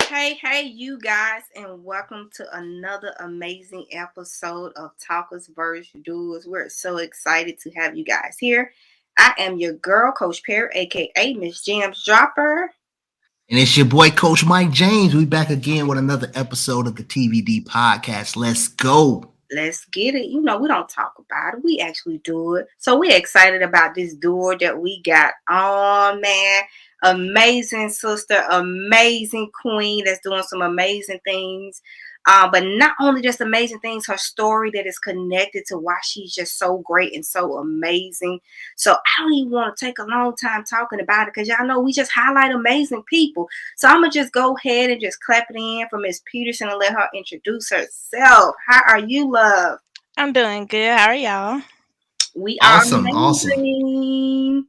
Hey, you guys, and welcome to another amazing episode of Talkers vs. Doers. We're so excited to have you guys here. I am your girl, Coach Perry, aka Miss Jams Dropper. And it's your boy, Coach Mike James. We back again with another episode of the TVD podcast. Let's go. Let's get it. We don't talk about it. We actually do it. So we're excited about this duo that we got on, man. Amazing sister, amazing queen that's doing some amazing things. But not only just amazing things, her story that is connected to why she's just so great and so amazing. So I don't even want to take a long time talking about it because y'all know we just highlight amazing people. So I'm gonna just go ahead and just clap it in for Miss Peterson and let her introduce herself. How are you, love? I'm doing good. How are y'all? We are Awesome. Awesome. amazing.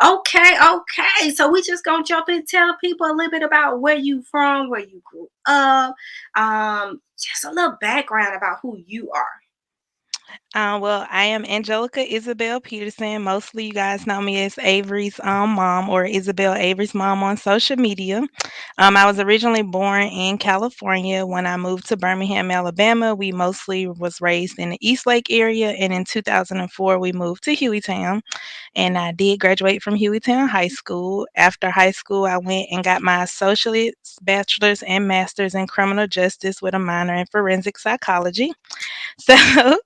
Okay. So we just gonna jump in, tell people a little bit about where you from, where you grew up, just a little background about who you are. Well, I am Angelica Isabel Peterson. Mostly, you guys know me as Avery's mom or Isabel Avery's mom on social media. I was originally born in California. When I moved to Birmingham, Alabama, we mostly was raised in the East Lake area, and in 2004, we moved to Hueytown. And I did graduate from Hueytown High School. After high school, I went and got my associate's, bachelor's, and master's in criminal justice with a minor in forensic psychology. So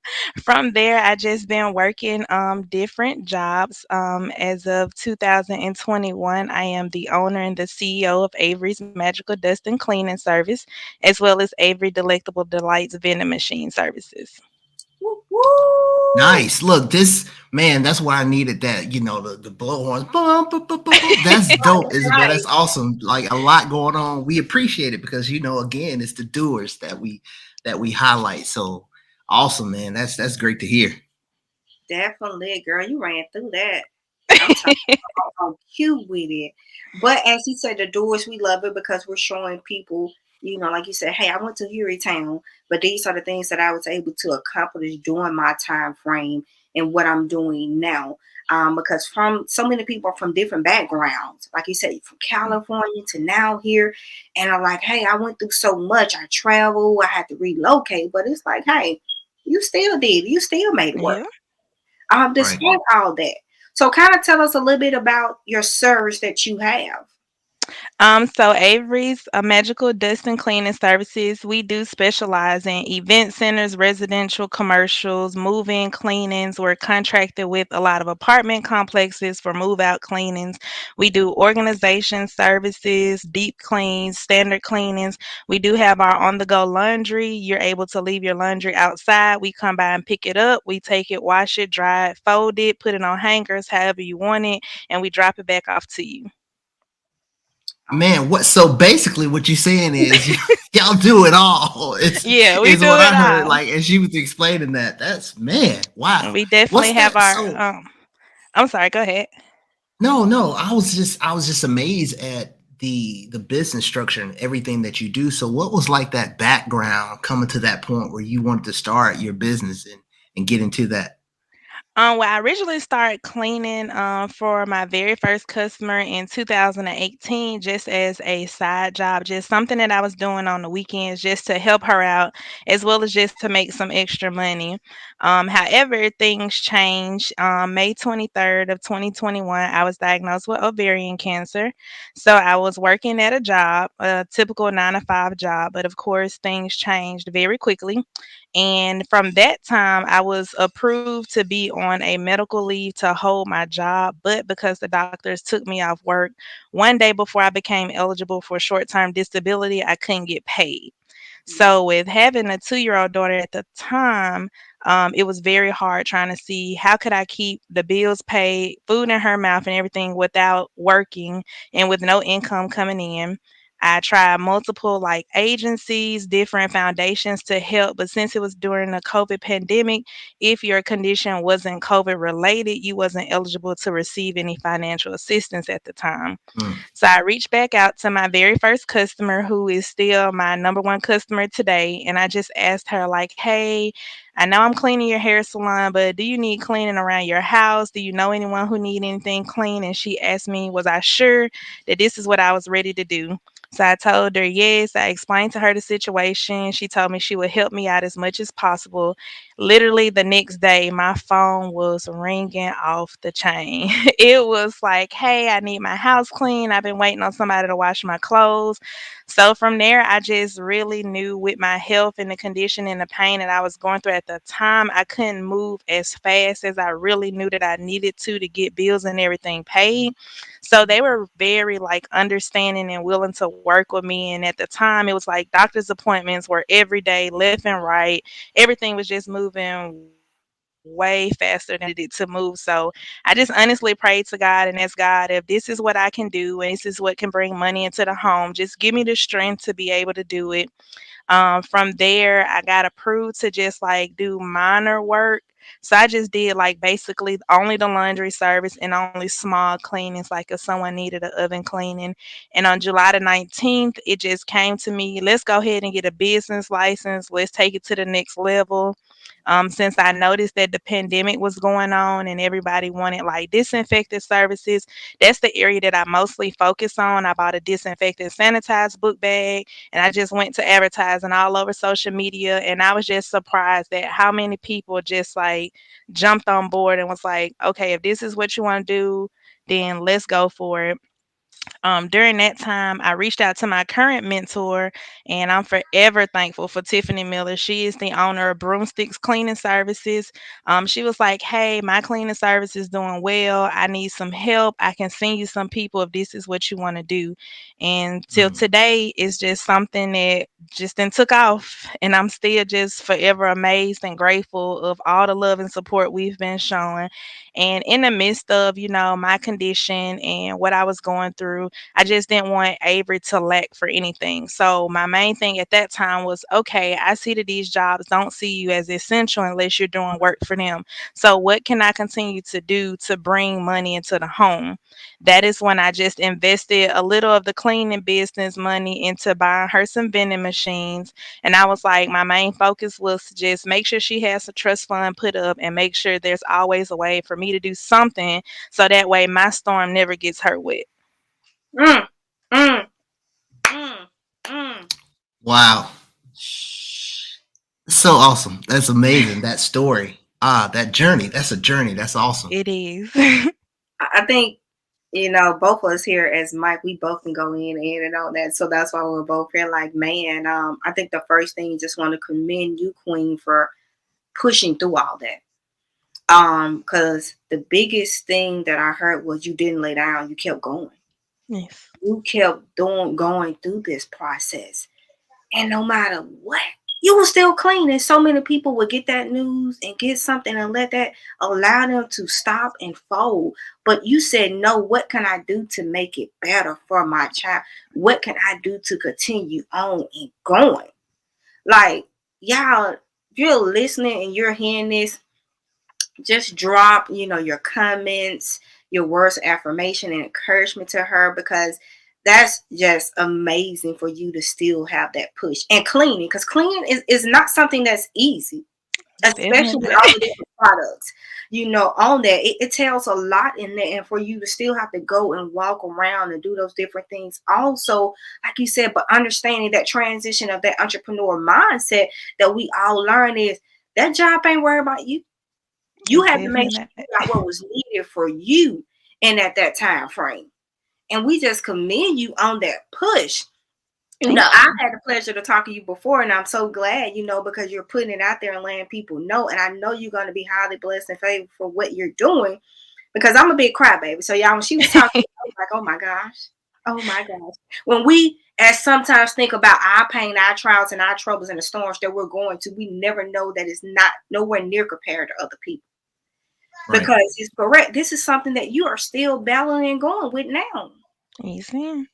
from there, I just been working different jobs. As of 2021, I am the owner and the CEO of Avery's Magical Dust and Cleaning Service, as well as Avery Delectable Delights Vending Machine Services. Woo woo. Nice. Look, this man, that's why I needed that, the blow horns. Bum, bum, bum, bum, bum. That's dope, Isabel. Right. That's awesome. Like a lot going on. We appreciate it because again, it's the doers that we highlight. So awesome, man. That's great to hear. Definitely, girl. You ran through that. I'm talking on cue with it. But as he said, the doors, we love it because we're showing people, like you said, hey, I went to Town, but these are the things that I was able to accomplish during my time frame and what I'm doing now. Because from so many people are from different backgrounds, like you said, from California to now here, and I'm like, hey, I went through so much. I traveled, I had to relocate, but it's like, hey, you still did, you still made it work. Yeah. Right. Despite all that. So kind of tell us a little bit about your service that you have. So Avery's Magical Dust and Cleaning Services, we do specialize in event centers, residential, commercials, move-in cleanings. We're contracted with a lot of apartment complexes for move-out cleanings. We do organization services, deep cleans, standard cleanings. We do have our on-the-go laundry. You're able to leave your laundry outside. We come by and pick it up. We take it, wash it, dry it, fold it, put it on hangers, however you want it, and we drop it back off to you. Man, what so basically what you're saying is y'all do it all. It's Yeah, we is do what it I heard. all. Like as she was explaining that. That's man, And wow. we definitely What's have that? our So I'm sorry, go ahead. no. I was just amazed at the business structure and everything that you do. So what was like that background coming to that point where you wanted to start your business and get into that? Well, I originally started cleaning for my very first customer in 2018, just as a side job, just something that I was doing on the weekends just to help her out, as well as just to make some extra money. However, things changed. May 23rd of 2021, I was diagnosed with ovarian cancer. So I was working at a job, a typical 9 to 5 job, but of course, things changed very quickly. And from that time, I was approved to be on a medical leave to hold my job. But because the doctors took me off work one day before I became eligible for short term disability, I couldn't get paid. So, with having a 2-year old daughter at the time, it was very hard trying to see how could I keep the bills paid, food in her mouth, and everything without working and with no income coming in. I tried multiple like agencies, different foundations to help, but since it was during the COVID pandemic, if your condition wasn't COVID related, you wasn't eligible to receive any financial assistance at the time. Mm. So I reached back out to my very first customer, who is still my number one customer today. And I just asked her, like, hey, I know I'm cleaning your hair salon, but do you need cleaning around your house? Do you know anyone who need anything clean? And she asked me, was I sure that this is what I was ready to do? So I told her yes. I explained to her the situation. She told me she would help me out as much as possible. Literally the next day, my phone was ringing off the chain. It was like, hey, I need my house clean. I've been waiting on somebody to wash my clothes. So from there, I just really knew with my health and the condition and the pain that I was going through at the time, I couldn't move as fast as I really knew that I needed to get bills and everything paid. So they were very like understanding and willing to work with me. And at the time, it was like doctor's appointments were every day, left and right. Everything was just moving way faster than I needed it to move. So I just honestly prayed to God and asked God, if this is what I can do and this is what can bring money into the home, just give me the strength to be able to do it. From there, I got approved to just like do minor work. So I just did like basically only the laundry service and only small cleanings, like if someone needed an oven cleaning. And on July the 19th, it just came to me, let's go ahead and get a business license. Let's take it to the next level. Since I noticed that the pandemic was going on and everybody wanted like disinfectant services, that's the area that I mostly focus on. I bought a disinfectant sanitized book bag and I just went to advertising all over social media. And I was just surprised at how many people just like jumped on board and was like, okay, if this is what you want to do, then let's go for it. During that time, I reached out to my current mentor, and I'm forever thankful for Tiffany Miller. She is the owner of Broomsticks Cleaning Services. She was like, hey, my cleaning service is doing well. I need some help. I can send you some people if this is what you want to do. And till Mm. today, it's just something that just then took off. And I'm still just forever amazed and grateful of all the love and support we've been showing. And in the midst of, my condition and what I was going through, I just didn't want Avery to lack for anything. So my main thing at that time was, okay, I see that these jobs don't see you as essential unless you're doing work for them. So what can I continue to do to bring money into the home? That is when I just invested a little of the cleaning business money into buying her some vending machines. And I was like, my main focus was to just make sure she has a trust fund put up and make sure there's always a way for me to do something so that way my storm never gets her wet. Mm, mm, mm, mm. Wow. So awesome. That's amazing. That story. That journey. That's a journey. That's awesome. It is. I think, both of us here as Mike, we both can go in and on that. So that's why we're both here like, man, I think the first thing, just want to commend you, Queen, for pushing through all that. Because the biggest thing that I heard was you didn't lay down, you kept going. Yes. You kept going through this process. And no matter what, you were still clean. And so many people would get that news and get something and let that allow them to stop and fold. But you said, no, what can I do to make it better for my child? What can I do to continue on and going? Like, y'all, if you're listening and you're hearing this, just drop, your comments, your words of affirmation and encouragement to her, because that's just amazing for you to still have that push. And cleaning, because cleaning is not something that's easy, It's definitely especially not. all the different products, on there. It tells a lot in there. And for you to still have to go and walk around and do those different things. Also, like you said, but understanding that transition of that entrepreneur mindset that we all learn is that job ain't worried about you. You It's had to make definitely sure not. you got what was needed for you and at that time frame. And we just commend you on that push. Thank I you. had the pleasure to talk to you before, and I'm so glad, because you're putting it out there and letting people know. And I know you're going to be highly blessed and favored for what you're doing, because I'm a big crybaby. So, y'all, when she was talking, I was like, oh my gosh. Oh my gosh. When we, as sometimes, think about our pain, our trials, and our troubles and the storms that we're going to, we never know that it's not nowhere near compared to other people. Right. Because it's correct. This is something that you are still battling and going with now. Yes, ma'am.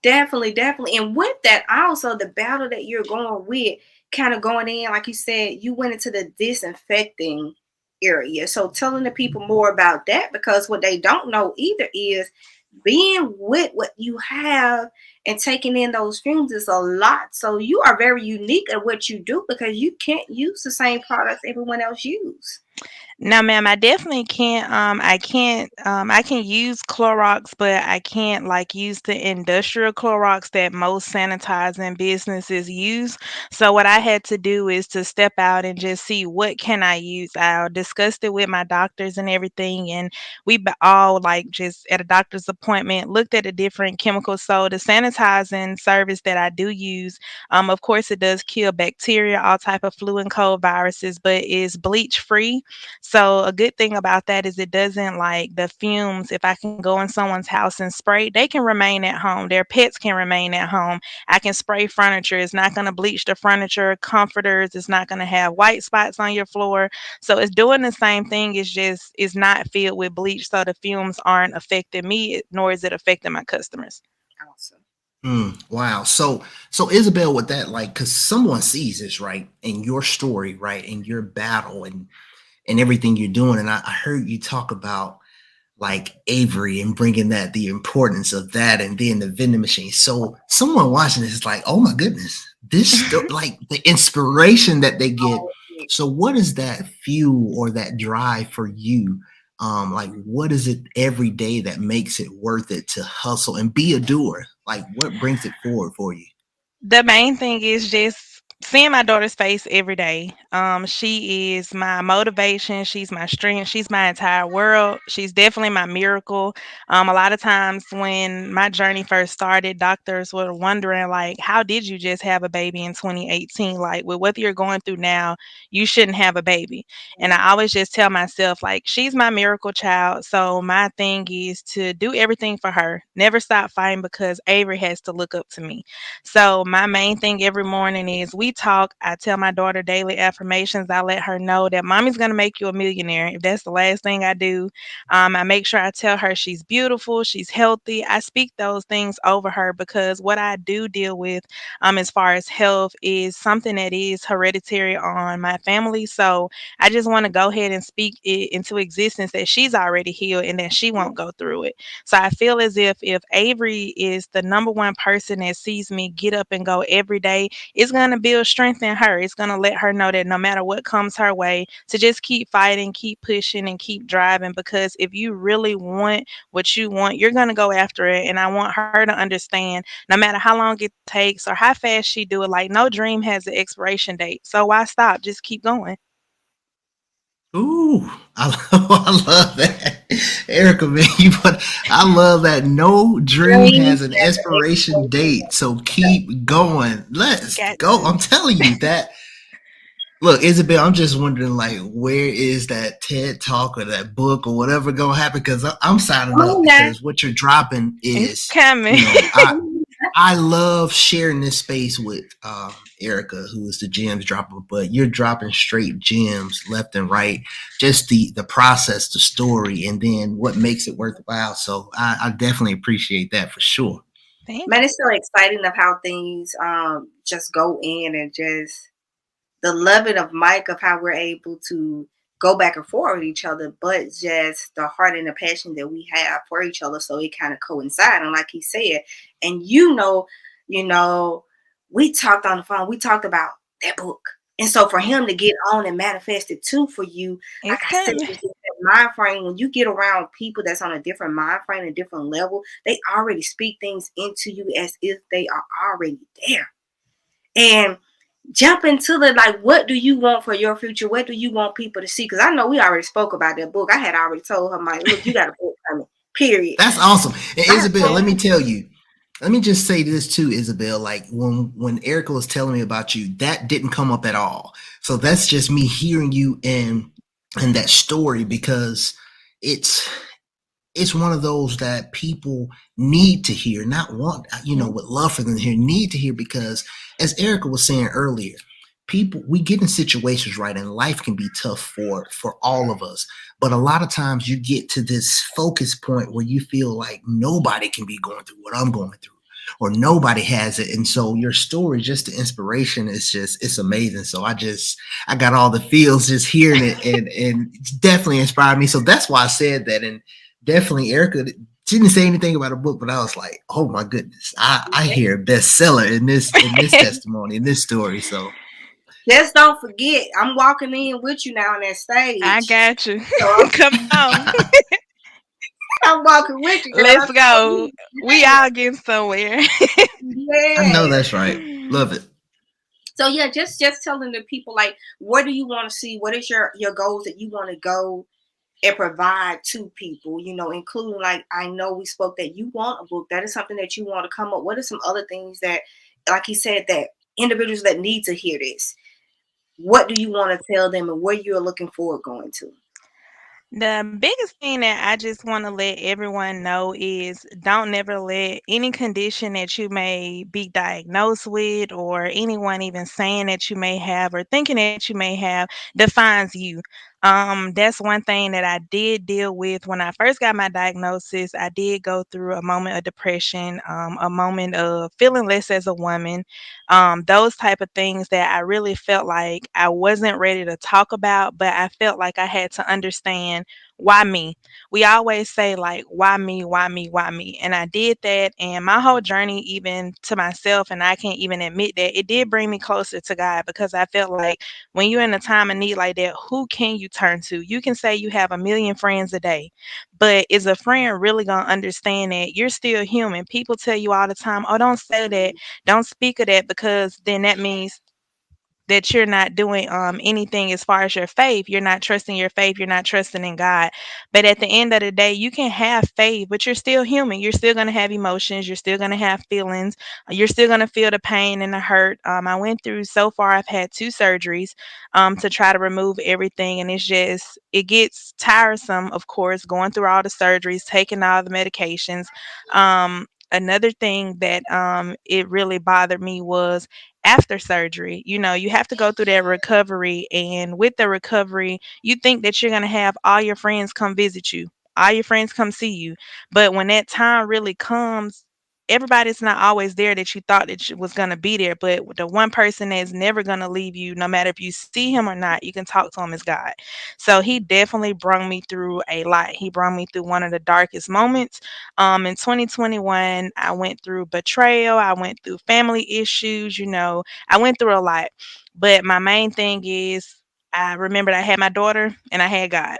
Definitely, definitely. And with that, also the battle that you're going with, kind of going in, like you said, you went into the disinfecting area. So telling the people more about that, because what they don't know either is being with what you have and taking in those fumes is a lot. So you are very unique at what you do, because you can't use the same products everyone else use. No, ma'am, I definitely can't. I can't. I can use Clorox, but I can't like use the industrial Clorox that most sanitizing businesses use. So what I had to do is to step out and just see what can I use. I discussed it with my doctors and everything, and all like just at a doctor's appointment looked at the different chemicals. So the sanitizing service that I do use, of course, it does kill bacteria, all type of flu and cold viruses, but is bleach free. So a good thing about that is it doesn't like the fumes. If I can go in someone's house and spray, they can remain at home. Their pets can remain at home. I can spray furniture. It's not going to bleach the furniture, comforters. It's not going to have white spots on your floor. So it's doing the same thing. It's just it's not filled with bleach, so the fumes aren't affecting me, nor is it affecting my customers. Awesome. Wow. So Isabel, with that, like, because someone sees this, right, in your story, right, in your battle and everything you're doing, and I heard you talk about like Avery and bringing that the importance of that, and then the vending machine. So someone watching this is like, oh my goodness, like the inspiration that they get. Oh, So what is that fuel or that drive for you? Like what is it every day that makes it worth it to hustle and be a doer? Like what brings it forward for you? The main thing is just seeing my daughter's face every day. She is my motivation. She's my strength. She's my entire world. She's definitely my miracle. A lot of times when my journey first started, doctors were wondering, like, how did you just have a baby in 2018? Like, with what you're going through now, you shouldn't have a baby. And I always just tell myself, like, she's my miracle child. So my thing is to do everything for her. Never stop fighting because Avery has to look up to me. So my main thing every morning is we talk. I tell my daughter daily affirmations. I let her know that mommy's gonna make you a millionaire. If that's the last thing I do, I make sure I tell her she's beautiful, she's healthy. I speak those things over her because what I do deal with, as far as health, is something that is hereditary on my family. So I just want to go ahead and speak it into existence that she's already healed and that she won't go through it. So I feel as if Avery is the number one person that sees me get up and go every day, it's gonna build strength in her. It's gonna let her know that no matter what comes her way, to just keep fighting, keep pushing, and keep driving. Because if you really want what you want, you're gonna go after it. And I want her to understand, no matter how long it takes or how fast she do it, like no dream has an expiration date. So why stop? Just keep going. Ooh, I love that, Erica. Man, I love that. No dream dreams has an as an expiration exploration. date, so keep going. Let's Got go. to. I'm telling you that. Look, Isabel, I'm just wondering, like, where is that TED talk or that book or whatever gonna happen? Because I'm signing Come up on now. because what you're dropping It's is, coming. you know, I love sharing this space with Erica, who is the gems dropper, but you're dropping straight gems left and right. Just the process, the story, and then what makes it worthwhile. So I definitely appreciate that for sure. Thank Man, you. it's so exciting of how things just go in and just the loving of Mike of how we're able to go back and forth with each other, but just the heart and the passion that we have for each other. So it kind of coincide. And like he said, and you know, we talked on the phone, we talked about that book. And so for him to get on and manifest it too for you, like It's I said, coming. it's just that mind frame. When you get around people that's on a different mind frame, a different level, they already speak things into you as if they are already there. And jump into the like, what do you want for your future? What do you want people to see? Because I know we already spoke about that book. I had already told her, Mike, look, you got a book coming. Period. That's awesome. And I Isabel, told let me her, tell you, let me just say this too, Isabel. Like when Erica was telling me about you, that didn't come up at all. So that's just me hearing you in that story because it's it's one of those that people need to hear, not want, Mhm. would love for them to hear, need to hear because as Erica was saying earlier, people we get in situations, right, and life can be tough for all of us. But a lot of times you get to this focus point where you feel like nobody can be going through what I'm going through. Or nobody has it. And so your story, just the inspiration is just it's amazing. So I got all the feels just hearing it and it's definitely inspired me. So that's why I said that. And definitely Erica didn't say anything about a book, but I was like, oh my goodness, I hear bestseller in this testimony, in this story. So Just don't forget, I'm walking in with you now on that I stage. got you. So Come on. I'm walking with you, girl. Let's So go. We all getting somewhere. I know yeah. that's right. Love it. So yeah, just telling the people like, what do you want to see? What is your goals that you want to go and provide to people? You know, including like I know we spoke that you want a book. That is something that you want to come up. What are some other things that, like he said, that individuals that need to hear this? What do you want to tell them, and where you're looking forward going to? The biggest thing that I just want to let everyone know is don't never let any condition that you may be diagnosed with, or anyone even saying that you may have or thinking that you may have, defines you. That's one thing that I did deal with when I first got my diagnosis. I did go through a moment of depression, a moment of feeling less as a woman, those type of things that I really felt like I wasn't ready to talk about, but I felt like I had to understand why me. We always say like, why me, why me, why me? And I did that, and my whole journey, even to myself, and I can't even admit that, it did bring me closer to God, because I felt like when you're in a time of need like that, who can you turn to? You can say you have a million friends a day, but is a friend really gonna understand that you're still human? People tell you all the time, oh, don't say that, don't speak of that, because then that means that you're not doing anything as far as your faith. You're not trusting your faith. You're not trusting in God. But at the end of the day, you can have faith, but you're still human. You're still going to have emotions. You're still going to have feelings. You're still going to feel the pain and the hurt. I went through, so far, I've had two surgeries to try to remove everything. And it's just, it gets tiresome, of course, going through all the surgeries, taking all the medications. Another thing that it really bothered me was after surgery. You know, you have to go through that recovery, and with the recovery, you think that you're going to have all your friends come visit you, all your friends come see you, but when that time really comes, everybody's not always there that you thought that was going to be there. But the one person that's never going to leave you, no matter if you see him or not, you can talk to him, is God. So he definitely brought me through a lot. He brought me through one of the darkest moments. In 2021, I went through betrayal, I went through family issues, you know, I went through a lot. But my main thing is, I remembered I had my daughter and I had God.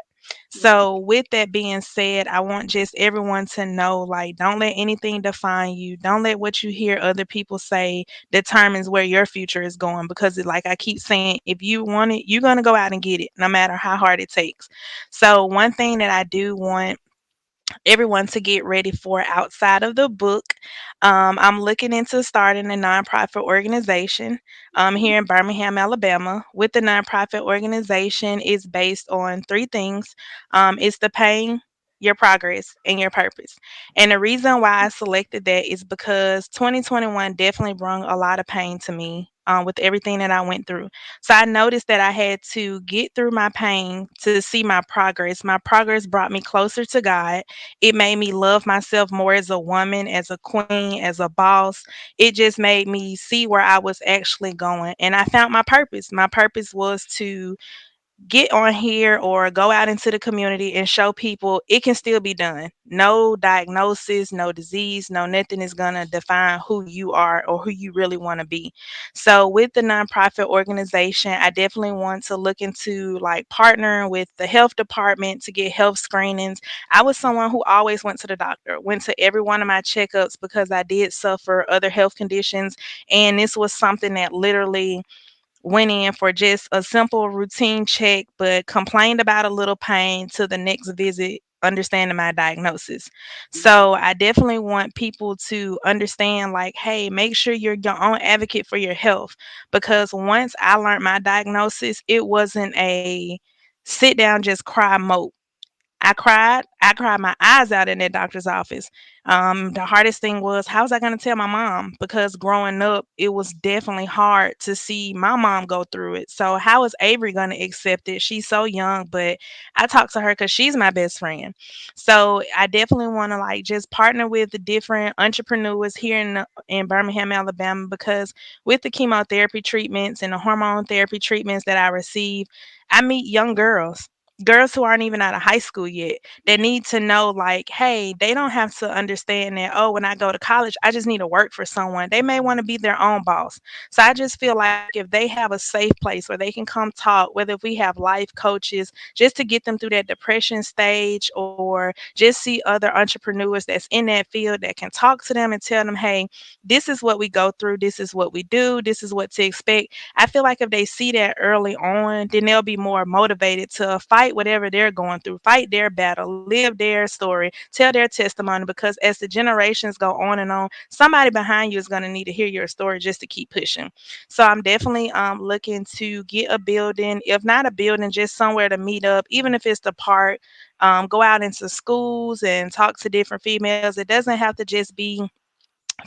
So, with that being said, I want just everyone to know, like, don't let anything define you. Don't let what you hear other people say determines where your future is going. Because, like I keep saying, if you want it, you're going to go out and get it, no matter how hard it takes. So, one thing that I do want everyone to get ready for outside of the book. I'm looking into starting a nonprofit organization here in Birmingham, Alabama. With the nonprofit organization, is based on three things. It's the pain, your progress, and your purpose. And the reason why I selected that is because 2021 definitely brought a lot of pain to me. With everything that I went through. So I noticed that I had to get through my pain to see my progress. My progress brought me closer to God. It made me love myself more as a woman, as a queen, as a boss. It just made me see where I was actually going. And I found my purpose. My purpose was to get on here or go out into the community and show people it can still be done. No diagnosis, no disease, no nothing is going to define who you are or who you really want to be. So with the nonprofit organization, I definitely want to look into like partnering with the health department to get health screenings. I was someone who always went to the doctor, went to every one of my checkups because I did suffer other health conditions, and this was something that literally went in for just a simple routine check, but complained about a little pain to the next visit, understanding my diagnosis. So I definitely want people to understand like, hey, make sure you're your own advocate for your health. Because once I learned my diagnosis, it wasn't a sit down, just cry, mope. I cried. I cried my eyes out in that doctor's office. The hardest thing was, how was I going to tell my mom? Because growing up, it was definitely hard to see my mom go through it. So how is Avery going to accept it? She's so young, but I talk to her because she's my best friend. So I definitely want to like just partner with the different entrepreneurs here in Birmingham, Alabama, because with the chemotherapy treatments and the hormone therapy treatments that I receive, I meet young girls. girls who aren't even out of high school yet that need to know, like, hey, they don't have to understand that, oh, when I go to college I just need to work for someone. They may want to be their own boss. So I just feel like if they have a safe place where they can come talk, whether if we have life coaches just to get them through that depression stage, or just see other entrepreneurs that's in that field that can talk to them and tell them, hey, this is what we go through, this is what we do, this is what to expect. I feel like if they see that early on, then they'll be more motivated to fight whatever they're going through, fight their battle, live their story, tell their testimony. Because as the generations go on and on, somebody behind you is going to need to hear your story just to keep pushing. So I'm definitely looking to get a building, if not a building, just somewhere to meet up, even if it's the park. Go out into schools and talk to different females. It doesn't have to just be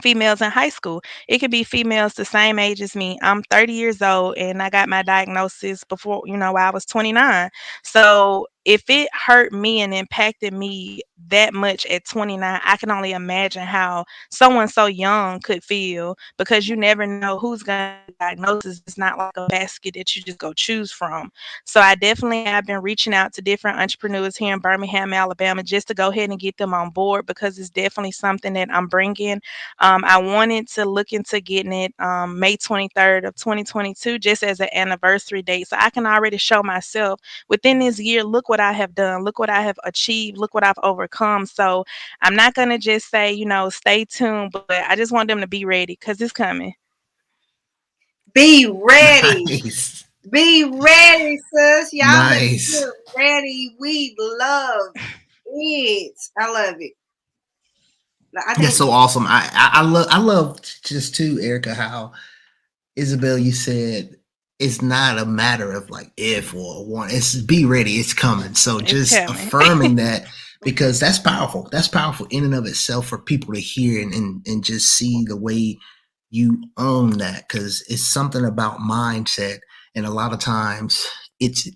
females in high school. It could be females the same age as me. I'm 30 years old and I got my diagnosis before, while I was 29. So if it hurt me and impacted me that much at 29, I can only imagine how someone so young could feel, because you never know who's going to get the diagnosis. It's not like a basket that you just go choose from. So I definitely have been reaching out to different entrepreneurs here in Birmingham, Alabama, just to go ahead and get them on board, because it's definitely something that I'm bringing. I wanted to look into getting it May 23rd of 2022, just as an anniversary date. So I can already show myself within this year, look what I have done, look what I have achieved, look what I've overcome. So I'm not going to just say, stay tuned, but I just want them to be ready because it's coming. Be ready. Nice. Be ready, sis. Y'all better Nice. get ready. We love it. I love it. I That's think so awesome. I love just too, Erica, how Isabel, you said it's not a matter of like if or want. It's be ready. It's coming. So It's just coming. affirming that, because that's powerful. That's powerful in and of itself for people to hear and just see the way you own that, because it's something about mindset. And a lot of times it's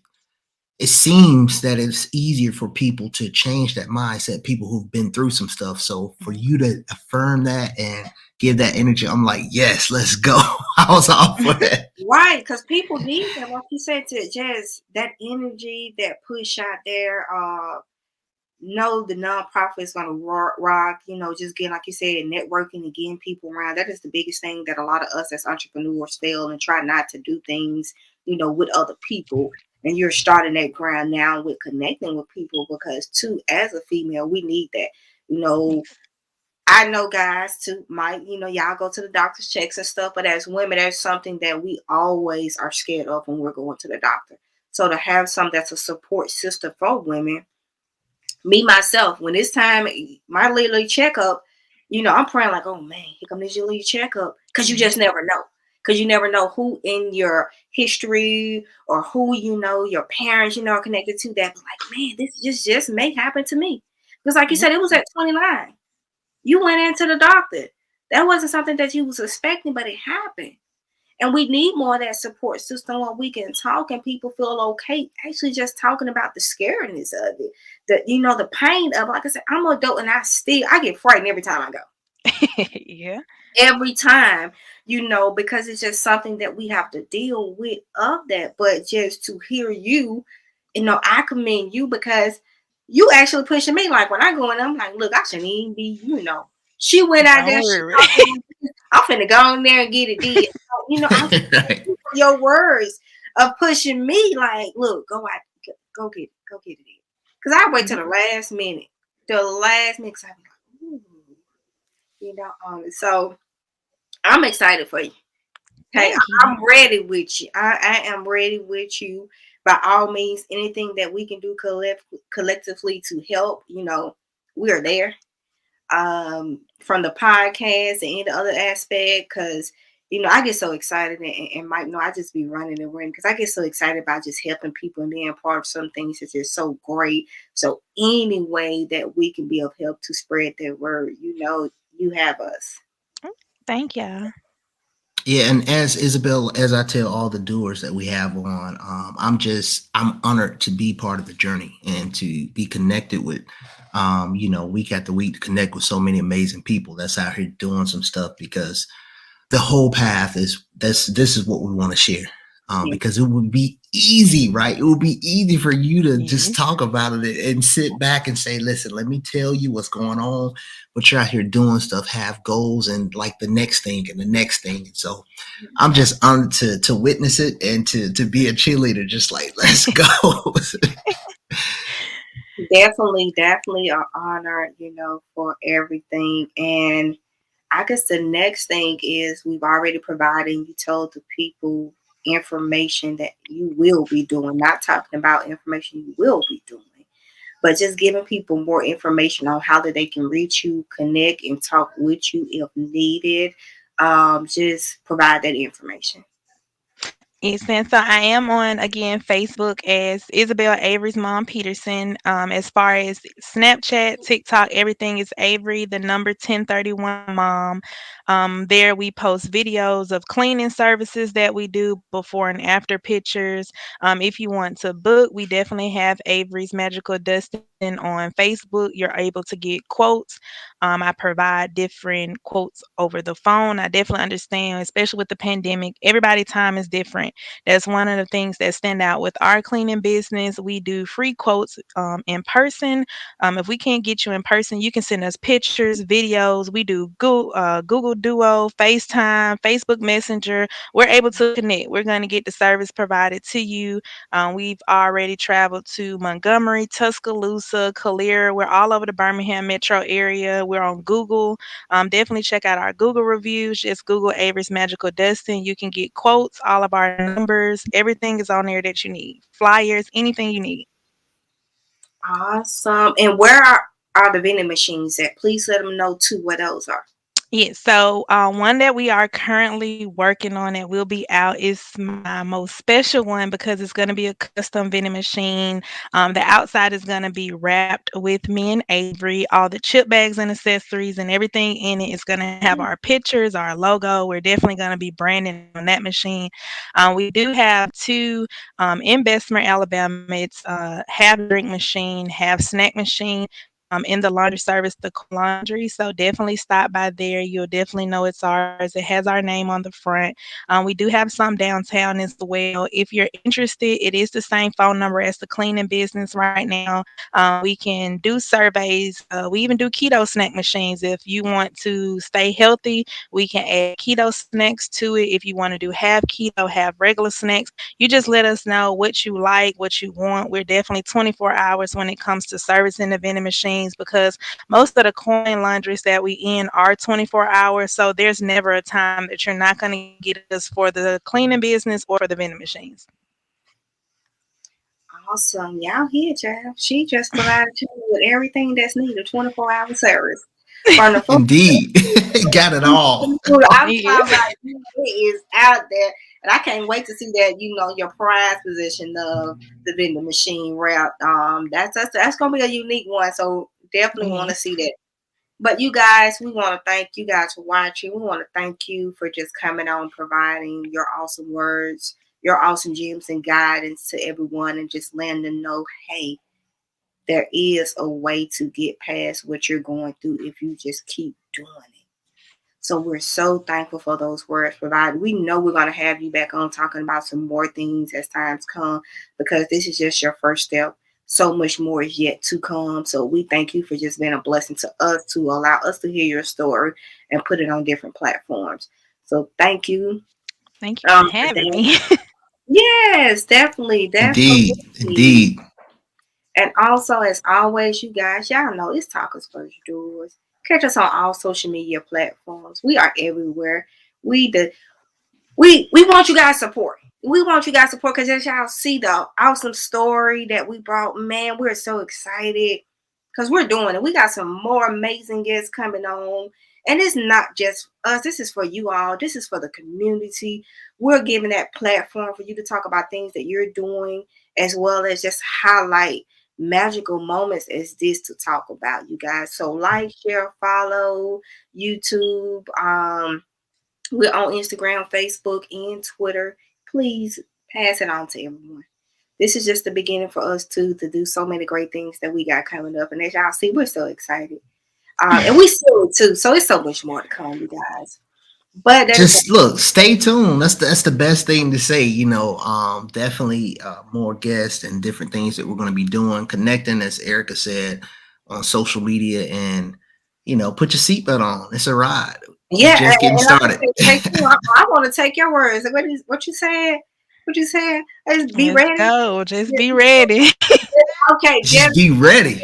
it seems that it's easier for people to change that mindset, people who've been through some stuff. So for you to affirm that and give that energy, I'm like, yes, let's go. I was all for that. right, because people need that, like you said, to just that energy, that push out there. Know the nonprofit is going to rock, just getting, like you said, networking and getting people around. That is the biggest thing that a lot of us as entrepreneurs fail and try not to do things, with other people. And you're starting that ground now with connecting with people, because too, as a female, we need that. You know, I know guys too might, y'all go to the doctor's checks and stuff, but as women, there's something that we always are scared of when we're going to the doctor. So to have something that's a support system for women, me myself, when it's time, my little checkup, I'm praying like, oh man, here come this little checkup, because you just never know. Because you never know who in your history or who your parents are connected to, that like, man, this just may happen to me. Because like you said, it was at 29. You went into the doctor. That wasn't something that you was expecting, but it happened. And we need more of that support system where we can talk and people feel okay actually just talking about the scariness of it. The pain of, like I said, I'm an adult and I get frightened every time I go. Yeah. Every time, because it's just something that we have to deal with of that. But just to hear you, I commend you, because you actually pushing me. Like when I go in, I'm like, look, I shouldn't even be, she went out Don't there, she worry. talking, I'm finna go in there and get it did. So, I Right. your words of pushing me, like, look, go out, go get it. Because I wait till the last minute. The last minute, 'cause I be like, ooh, so I'm excited for you. Okay, Thank you. I'm ready with you. I am ready with you. By all means, anything that we can do collectively to help, we are there. From the podcast and any other aspect, because I get so excited, and Mike, I just be running and running, because I get so excited about just helping people and being part of some things that's just so great. So any way that we can be of help to spread that word, you have us. Thank y'all. Yeah, and as Isabel, as I tell all the doers that we have on, I'm honored to be part of the journey and to be connected with, week after week, to connect with so many amazing people that's out here doing some stuff, because the whole path is this is what we want to share. Yeah, because it would be easy, right? It would be easy for you to just Yes. talk about it and sit back and say, listen, let me tell you what's going on. But you're out here doing stuff, have goals, and like the next thing and the next thing. And so I'm just honored to witness it and to be a cheerleader, just like, let's go. definitely, definitely an honor, for everything. And I guess the next thing is we've already provided, you told the people information that you will be doing, not talking about information you will be doing, but just giving people more information on how that they can reach you, connect, and talk with you if needed. Just provide that information. Yes, and so I am on again Facebook as Isabel Avery's mom Peterson. As far as Snapchat, TikTok, everything is Avery, the number 1031 mom. There we post videos of cleaning services that we do, before and after pictures. If you want to book, we definitely have Avery's Magical Dustin on Facebook. You're able to get quotes. I provide different quotes over the phone. I definitely understand, especially with the pandemic, everybody time is different. That's one of the things that stand out with our cleaning business. We do free quotes in person. If we can't get you in person, you can send us pictures, videos. We do Google Duo, FaceTime, Facebook Messenger. We're able to connect. We're going to get the service provided to you. We've already traveled to Montgomery, Tuscaloosa, Calera. We're all over the Birmingham metro area. We're on Google. Definitely check out our Google reviews. Just Google Avery's Magical Dustin. You can get quotes, all of our numbers. Everything is on there that you need. Flyers, anything you need. Awesome. And where are the vending machines at? Please let them know too what those are. Yeah, so one that we are currently working on that will be out is my most special one because it's going to be a custom vending machine. The outside is going to be wrapped with me and Avery. All the chip bags and accessories and everything in it is going to have our pictures, our logo. We're definitely going to be branding on that machine. We do have two in Bessemer, Alabama. It's half drink machine, half snack machine in the laundry service, the laundry. So definitely stop by there. You'll definitely know it's ours. It has our name on the front. We do have some downtown as well. If you're interested, it is the same phone number as the cleaning business right now. We can do surveys. We even do keto snack machines. If you want to stay healthy, we can add keto snacks to it. If you want to do half keto, half regular snacks, you just let us know what you like, what you want. We're definitely 24 hours when it comes to servicing the vending machines because most of the coin laundries that we in are 24 hours. So there's never a time that you're not going to get us for the cleaning business or for the vending machines. Awesome. Y'all here, child. She just provided you with everything that's needed, 24-hour service. From the food. Indeed. Got it all. I'm Yes. talking about it is out there. And I can't wait to see that, your prize position of the vending machine route. That's gonna be a unique one. So definitely want to Yes. see that. But you guys, we want to thank you guys for watching. We want to thank you for just coming on, providing your awesome words, your awesome gems and guidance to everyone, and just letting them know, hey, there is a way to get past what you're going through if you just keep doing it. So we're so thankful for those words provided. We know we're going to have you back on talking about some more things as times come because this is just your first step. So much more is yet to come. So we thank you for just being a blessing to us to allow us to hear your story and put it on different platforms. So thank you Thank you for for having that. me. Yes, definitely, Indeed. definitely. Indeed. And also, as always, you guys, y'all know it's Talkers First Doors. Catch us on all social media platforms. We are everywhere. We the we want you guys support. We want you guys support because as y'all see the awesome story that we brought, man, we're so excited because we're doing it. We got some more amazing guests coming on. And it's not just us. This is for you all. This is for the community. We're giving that platform for you to talk about things that you're doing, as well as just highlight magical moments as this to talk about, you guys. So like, share, follow YouTube. We're on Instagram, Facebook, and Twitter. Please pass it on to everyone. This is just the beginning for us too to do so many great things that we got coming up. And as y'all see, we're so excited. And we still too. So it's so much more to come, you guys. But that is Just look, stay tuned. That's the best thing to say. Definitely more guests and different things that we're going to be doing, connecting, as Erica said, on social media, and put your seatbelt on. It's a ride. We yeah, just getting and like I started. said, take you. I want to take your words. What you said? What you said? Let's be Let's ready. go. Just be ready. Okay, Just be ready.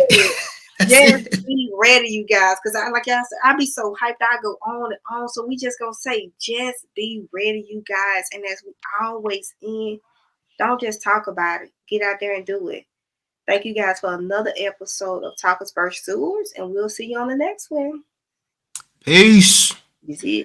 That's just it. be ready, you guys. Cause I like y'all said, I be so hyped. I go on and on. So we just gonna say, just be ready, you guys. And as we always end, don't just talk about it. Get out there and do it. Thank you guys for another episode of Talkers vs. Sewers, and we'll see you on the next one. Peace. You see it.